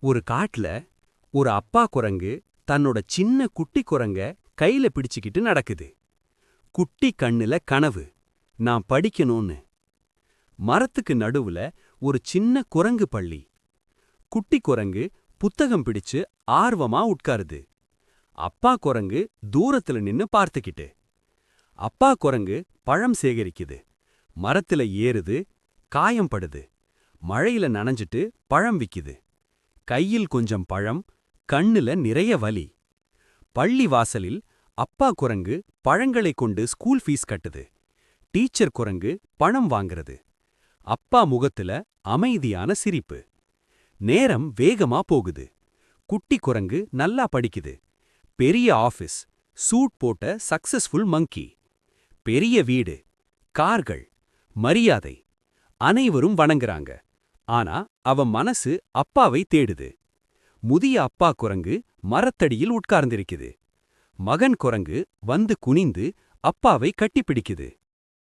ஒரு காட்டுல ஒரு அப்பா குரங்கு தன்னோட சின்ன குட்டி குரங்க கையில பிடிச்சுக்கிட்டு நடக்குது. குட்டி கண்ணுல கனவு, நான் படிக்கணும்னு. மரத்துக்கு நடுவுல ஒரு சின்ன குரங்கு பள்ளி. குட்டி குரங்கு புத்தகம் பிடிச்சு ஆர்வமா உட்காருது. அப்பா குரங்கு தூரத்துல நின்னு பார்த்துக்கிட்டு. அப்பா குரங்கு பழம் சேகரிக்குது. மரத்துல ஏறுது, காயம் படுது. மழையில நனைஞ்சிட்டு பழம் விக்குது. கையில் கொஞ்சம் பழம், கண்ணுல நிறைய வலி. பள்ளி வாசலில் அப்பா குரங்கு பழங்களை கொண்டு ஸ்கூல் ஃபீஸ் கட்டுது. டீச்சர் குரங்கு பணம் வாங்குறது. அப்பா முகத்துல அமைதியான சிரிப்பு. நேரம் வேகமா போகுது. குட்டி குரங்கு நல்லா படிக்குது. பெரிய ஆபீஸ், சூட் போட்ட சக்சஸ்ஃபுல் மங்கி. பெரிய வீடு, கார்கள், மரியாதை. அனைவரும் வணங்குறாங்க. ஆனா அவன் மனசு அப்பாவை தேடுது. முதிய அப்பா குரங்கு மரத்தடியில் உட்கார்ந்திருக்குது. மகன் குரங்கு வந்து குனிந்து அப்பாவை கட்டிப்பிடிக்குது.